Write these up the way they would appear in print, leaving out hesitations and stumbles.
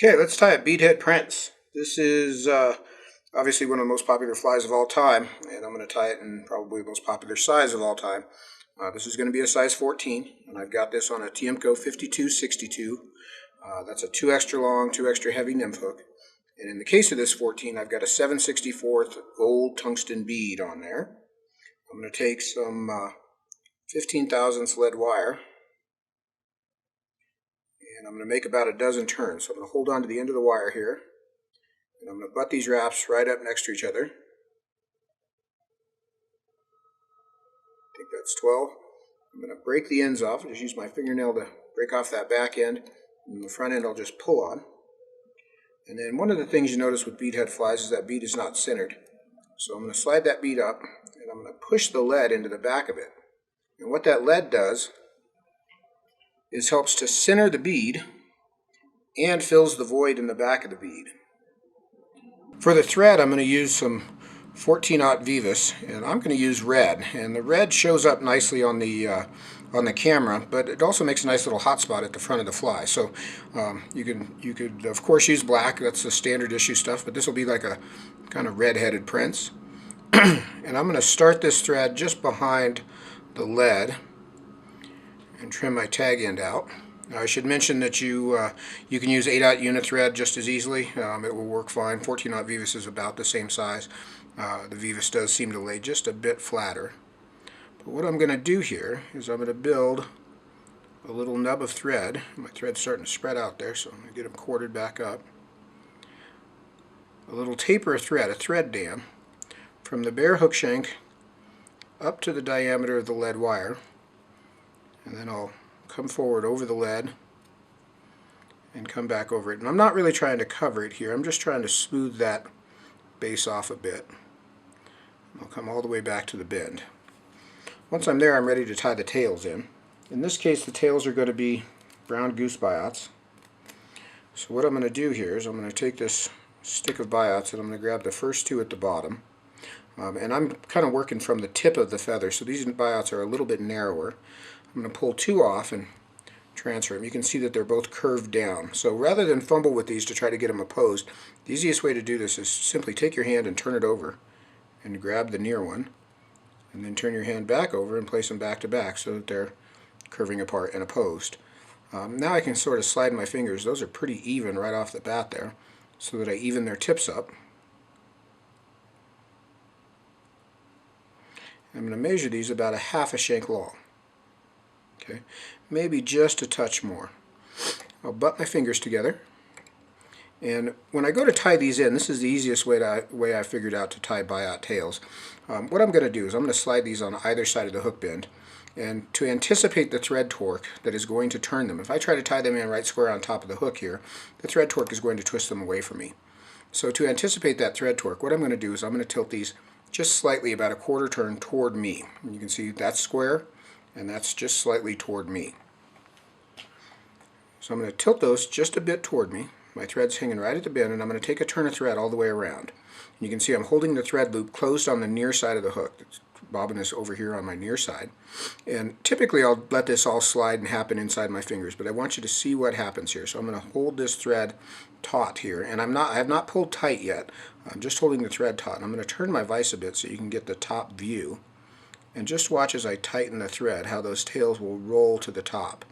Okay, let's tie a beadhead Prince. This is obviously one of the most popular flies of all time, and I'm going to tie it in probably the most popular size of all time. This is going to be a size 14, and I've got this on a Tiemco 5262. That's a 2 extra long, 2 extra heavy nymph hook. And in the case of this 14, I've got a 7/64 gold tungsten bead on there. I'm going to take some 15 thousandths lead wire, and I'm going to make about a dozen turns. So I'm going to hold on to the end of the wire here, and I'm going to butt these wraps right up next to each other. I think that's 12. I'm going to break the ends off. I'll just use my fingernail to break off that back end, and the front end I'll just pull on. And then one of the things you notice with beadhead flies is that bead is not centered. So I'm going to slide that bead up, and I'm going to push the lead into the back of it. And what that lead does is helps to center the bead and fills the void in the back of the bead. For the thread, I'm going to use some 14-aught Vivus, and I'm going to use red. And the red shows up nicely on the camera, but it also makes a nice little hot spot at the front of the fly. So you could of course use black. That's the standard issue stuff, but this will be like a kind of red-headed Prince. And I'm going to start this thread just behind the lead and trim my tag end out. Now, I should mention that you can use 8-aught unit thread just as easily. It will work fine. 14-aught Vivus is about the same size. The Vivus does seem to lay just a bit flatter. But what I'm going to do here is I'm going to build a little nub of thread. My thread's starting to spread out there, so I'm going to get them corded back up. A little taper of thread, a thread dam, from the bare hook shank up to the diameter of the lead wire. And then I'll come forward over the lead and come back over it. And I'm not really trying to cover it here. I'm just trying to smooth that base off a bit. I'll come all the way back to the bend. Once I'm there, I'm ready to tie the tails in. In this case, the tails are going to be brown goose biots. So what I'm going to do here is I'm going to take this stick of biots and I'm going to grab the first two at the bottom. And I'm kind of working from the tip of the feather, so these biots are a little bit narrower. I'm going to pull two off and transfer them. You can see that they're both curved down. So rather than fumble with these to try to get them opposed, the easiest way to do this is simply take your hand and turn it over and grab the near one, and then turn your hand back over and place them back to back so that they're curving apart and opposed. Now I can sort of slide my fingers. Those are pretty even right off the bat there, so that I even their tips up. I'm going to measure these about a half a shank long. Okay, maybe just a touch more. I'll butt my fingers together, and when I go to tie these in, this is the easiest way I figured out to tie biot tails. What I'm going to do is I'm going to slide these on either side of the hook bend, and to anticipate the thread torque that is going to turn them, if I try to tie them in right square on top of the hook here, the thread torque is going to twist them away from me. So to anticipate that thread torque, what I'm going to do is I'm going to tilt these just slightly about a quarter turn toward me. And you can see that's square, and that's just slightly toward me. So I'm going to tilt those just a bit toward me. My thread's hanging right at the bend, and I'm going to take a turn of thread all the way around. And you can see I'm holding the thread loop closed on the near side of the hook. It's bobbing this over here on my near side. And typically I'll let this all slide and happen inside my fingers, but I want you to see what happens here. So I'm going to hold this thread taut here, and I have not pulled tight yet. I'm just holding the thread taut. And I'm going to turn my vise a bit so you can get the top view. And just watch as I tighten the thread, how those tails will roll to the top.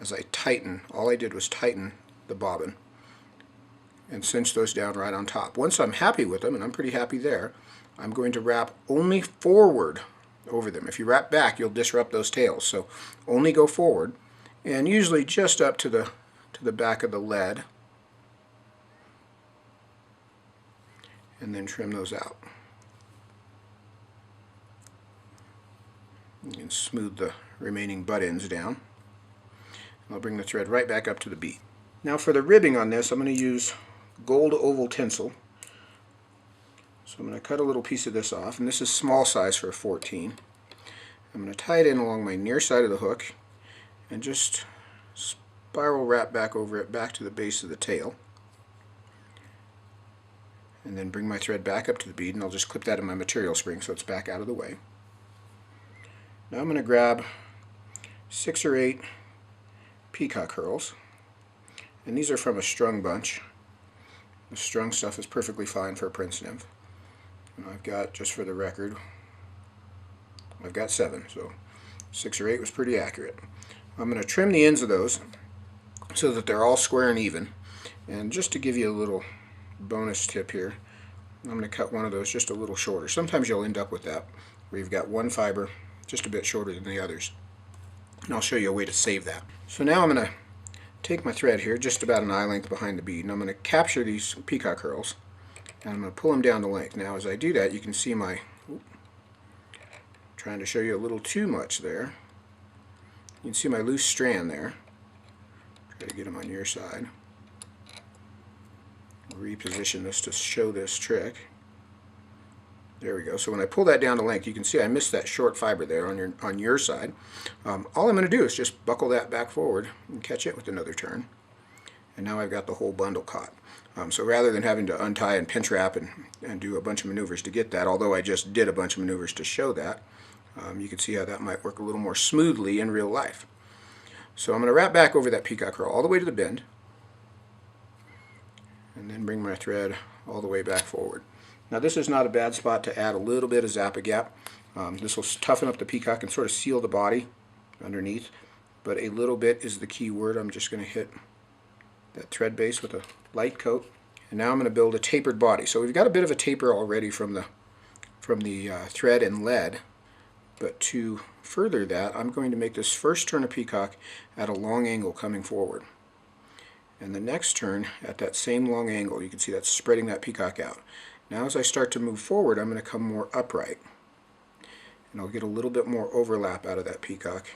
As I tighten, all I did was tighten the bobbin and cinch those down right on top. Once I'm happy with them, and I'm pretty happy there, I'm going to wrap only forward over them. If you wrap back, you'll disrupt those tails. So only go forward, and usually just up to the back of the lead, and then trim those out. You can smooth the remaining butt ends down. I'll bring the thread right back up to the bead. Now for the ribbing on this, I'm going to use gold oval tinsel. So I'm going to cut a little piece of this off, and this is small size for a 14. I'm going to tie it in along my near side of the hook and just spiral wrap back over it back to the base of the tail. And then bring my thread back up to the bead, and I'll just clip that in my material spring so it's back out of the way. Now I'm going to grab 6 or 8 Peacock herls, And these are from a strung bunch. The strung stuff is perfectly fine for a Prince Nymph. And I've got, just for the record, I've got 7, so 6 or 8 was pretty accurate. I'm going to trim the ends of those so that they're all square and even. And just to give you a little bonus tip here, I'm going to cut one of those just a little shorter. Sometimes you'll end up with that, where you've got one fiber just a bit shorter than the others. And I'll show you a way to save that. So now I'm going to take my thread here, just about an eye length behind the bead, and I'm going to capture these peacock herls, and I'm going to pull them down the length. Now as I do that, you can see my, trying to show you a little too much there. You can see my loose strand there. Try to get them on your side. Reposition this to show this trick. There we go. So when I pull that down to length, you can see I missed that short fiber there on your side. All I'm going to do is just buckle that back forward and catch it with another turn. And now I've got the whole bundle caught. So rather than having to untie and pinch wrap and do a bunch of maneuvers to get that, although I just did a bunch of maneuvers to show that, you can see how that might work a little more smoothly in real life. So I'm going to wrap back over that peacock herl all the way to the bend, and then bring my thread all the way back forward. Now this is not a bad spot to add a little bit of zap-a-gap. This will toughen up the peacock and sort of seal the body underneath, but a little bit is the key word. I'm just going to hit that thread base with a light coat, and now I'm going to build a tapered body. So we've got a bit of a taper already from the thread and lead, but to further that, I'm going to make this first turn of peacock at a long angle coming forward. And the next turn at that same long angle. You can see that's spreading that peacock out. Now as I start to move forward, I'm going to come more upright. And I'll get a little bit more overlap out of that peacock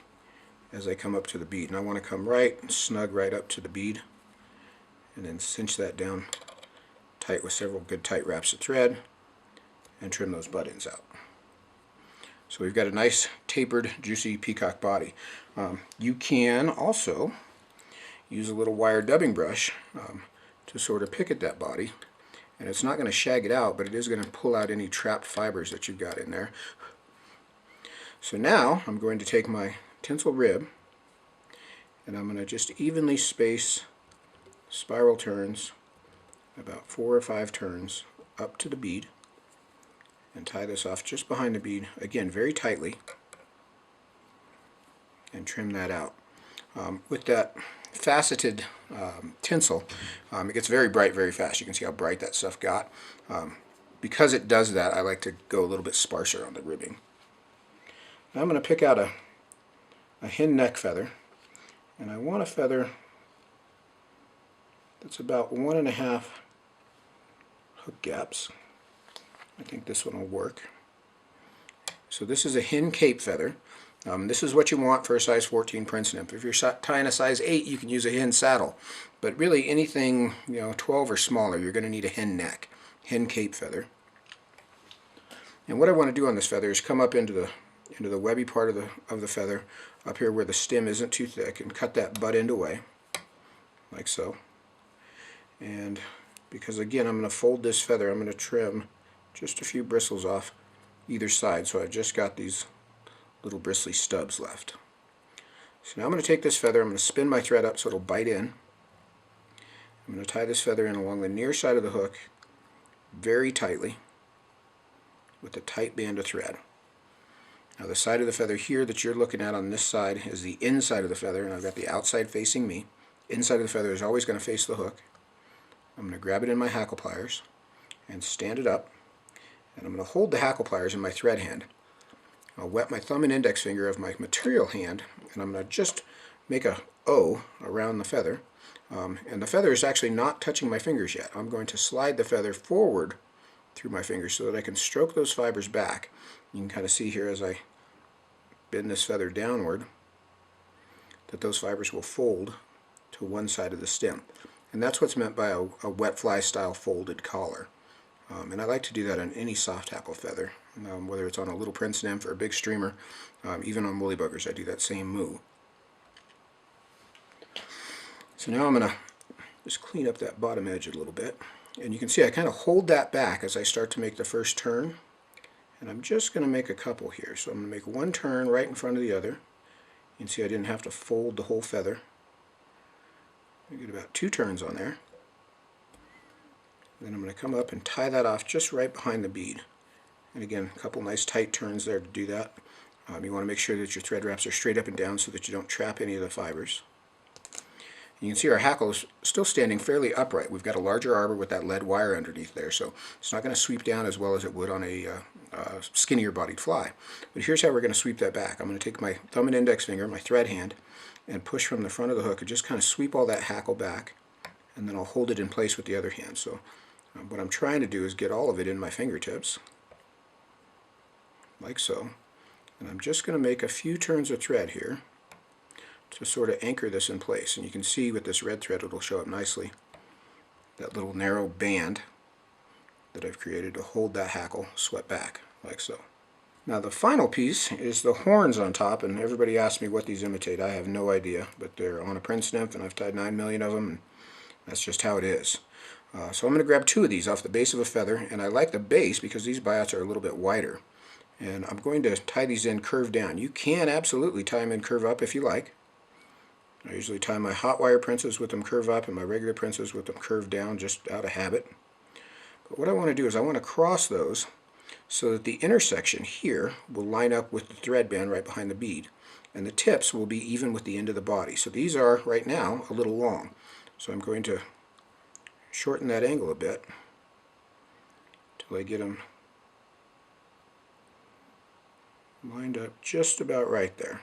as I come up to the bead. And I want to come right and snug right up to the bead, and then cinch that down tight with several good tight wraps of thread and trim those butt ends out. So we've got a nice tapered, juicy peacock body. You can also use a little wire dubbing brush to sort of pick at that body, and it's not going to shag it out, but it is going to pull out any trapped fibers that you've got in there. So now I'm going to take my tinsel rib, and I'm going to just evenly space spiral turns, about 4 or 5 turns up to the bead, and tie this off just behind the bead, again very tightly, and trim that out. With that faceted tinsel, it gets very bright very fast. You can see how bright that stuff got. Because it does that, I like to go a little bit sparser on the ribbing. Now I'm going to pick out a hen neck feather, and I want a feather that's about 1.5 hook gaps. I think this one will work. So this is a hen cape feather. This is what you want for a size 14 Prince Nymph. If you're tying a size 8, you can use a hen saddle. But really anything 12 or smaller, you're going to need a hen neck, hen cape feather. And what I want to do on this feather is come up into the webby part of the feather, up here where the stem isn't too thick, and cut that butt end away, like so. And because again I'm going to fold this feather, I'm going to trim just a few bristles off either side, so I've just got these little bristly stubs left. So now I'm going to take this feather, I'm going to spin my thread up so it'll bite in. I'm going to tie this feather in along the near side of the hook very tightly with a tight band of thread. Now the side of the feather here that you're looking at on this side is the inside of the feather, and I've got the outside facing me. Inside of the feather is always going to face the hook. I'm going to grab it in my hackle pliers and stand it up, and I'm going to hold the hackle pliers in my thread hand. I'll wet my thumb and index finger of my material hand, and I'm going to just make a O around the feather. And the feather is actually not touching my fingers yet. I'm going to slide the feather forward through my fingers so that I can stroke those fibers back. You can kind of see here as I bend this feather downward that those fibers will fold to one side of the stem. And that's what's meant by a wet fly style folded collar. And I like to do that on any soft hackle feather, whether it's on a little Prince Nymph or a big streamer. Even on woolly buggers I do that same move. So now I'm going to just clean up that bottom edge a little bit. And you can see I kind of hold that back as I start to make the first turn. And I'm just going to make a couple here. So I'm going to make one turn right in front of the other. You can see I didn't have to fold the whole feather. I get about 2 turns on there. Then I'm going to come up and tie that off just right behind the bead. And again, a couple nice tight turns there to do that. You want to make sure that your thread wraps are straight up and down so that you don't trap any of the fibers. You can see our hackle is still standing fairly upright. We've got a larger arbor with that lead wire underneath there, so it's not going to sweep down as well as it would on a skinnier bodied fly. But here's how we're going to sweep that back. I'm going to take my thumb and index finger, my thread hand, and push from the front of the hook and just kind of sweep all that hackle back, and then I'll hold it in place with the other hand. So what I'm trying to do is get all of it in my fingertips, like so. And I'm just going to make a few turns of thread here to sort of anchor this in place. And you can see with this red thread it'll show up nicely, that little narrow band that I've created to hold that hackle swept back, like so. Now the final piece is the horns on top, and everybody asks me what these imitate. I have no idea, but they're on a Prince Nymph, and I've tied 9 million of them, and that's just how it is. So I'm going to grab 2 of these off the base of a feather, and I like the base because these biots are a little bit wider. And I'm going to tie these in curved down. You can absolutely tie them in curve up if you like. I usually tie my hot wire princes with them curve up and my regular princes with them curved down just out of habit. But what I want to do is I want to cross those so that the intersection here will line up with the thread band right behind the bead. And the tips will be even with the end of the body. So these are, right now, a little long. So I'm going to shorten that angle a bit until I get them lined up just about right there.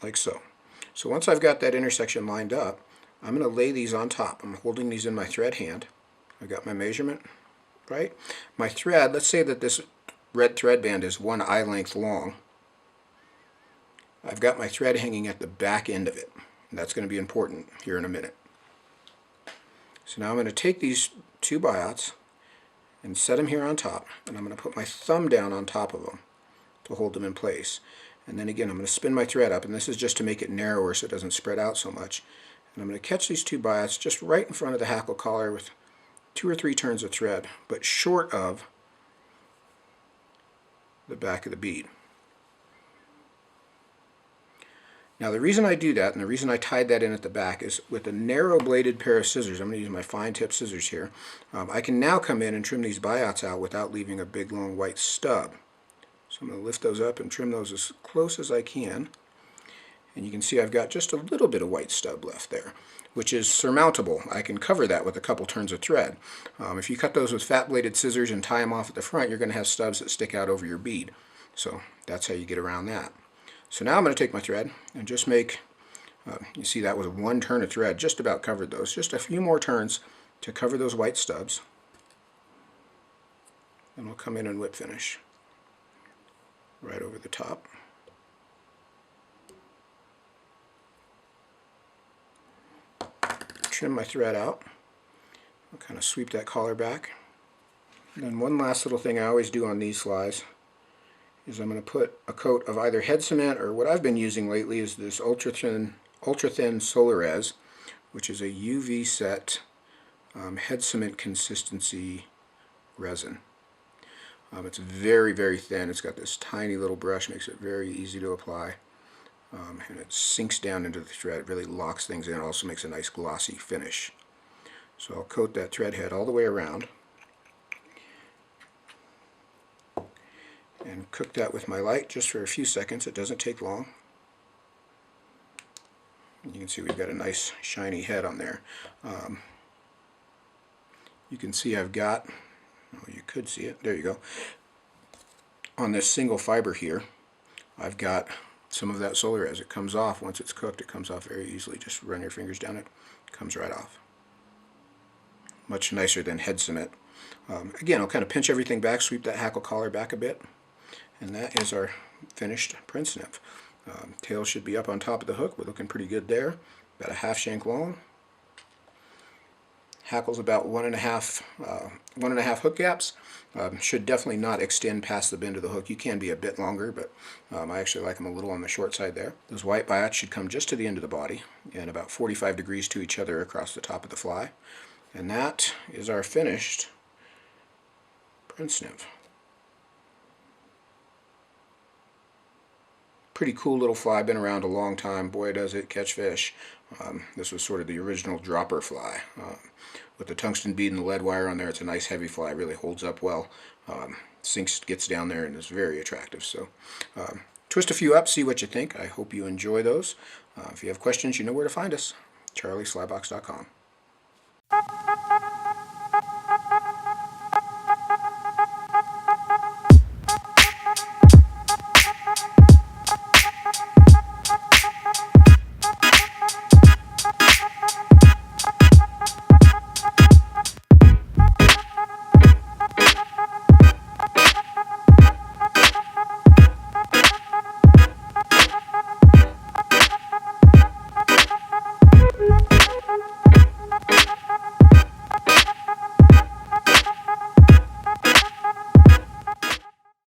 Like so. So once I've got that intersection lined up, I'm going to lay these on top. I'm holding these in my thread hand. I've got my measurement, right? My thread, let's say that this red thread band is 1 eye length long. I've got my thread hanging at the back end of it. And that's going to be important here in a minute. So now I'm going to take these 2 biots and set them here on top, and I'm going to put my thumb down on top of them to hold them in place. And then again, I'm going to spin my thread up, and this is just to make it narrower so it doesn't spread out so much. And I'm going to catch these 2 biots just right in front of the hackle collar with 2 or 3 turns of thread, but short of the back of the bead. Now the reason I do that, and the reason I tied that in at the back, is with a narrow bladed pair of scissors. I'm going to use my fine tip scissors here. I can now come in and trim these biots out without leaving a big long white stub. So I'm going to lift those up and trim those as close as I can. And you can see I've got just a little bit of white stub left there, which is surmountable. I can cover that with a couple turns of thread. If you cut those with fat bladed scissors and tie them off at the front, you're going to have stubs that stick out over your bead. So that's how you get around that. So now I'm going to take my thread and just make, you see that was 1 turn of thread, just about covered those. Just a few more turns to cover those white stubs. And we'll come in and whip finish right over the top. Trim my thread out. I'll kind of sweep that collar back. And then one last little thing I always do on these flies is I'm going to put a coat of either head cement, or what I've been using lately is this ultra thin Solares, which is a UV set head cement consistency resin. It's very, very thin. It's got this tiny little brush, makes it very easy to apply, and it sinks down into the thread. It really locks things in. It also makes a nice glossy finish. So I'll coat that thread head all the way around and cook that with my light just for a few seconds. It doesn't take long. You can see we've got a nice shiny head on there. You can see I've got, oh, you could see it, there you go. On this single fiber here, I've got some of that Solares. It comes off once it's cooked. It comes off very easily. Just run your fingers down it. It comes right off. Much nicer than head cement. Again, I'll kind of pinch everything back, sweep that hackle collar back a bit, and that is our finished Prince Nymph. Tail should be up on top of the hook. We're looking pretty good there. About a 1/2 shank long. Hackle's about 1.5 hook gaps. Should definitely not extend past the bend of the hook. You can be a bit longer, but I actually like them a little on the short side there. Those white biots should come just to the end of the body and about 45 degrees to each other across the top of the fly. And that is our finished Prince Nymph. Pretty cool little fly, been around a long time. Boy, does it catch fish. This was sort of the original dropper fly. With the tungsten bead and the lead wire on there, it's a nice heavy fly, really holds up well. Sinks, gets down there, and is very attractive. So twist a few up, see what you think. I hope you enjoy those. If you have questions, you know where to find us. charliesflybox.com.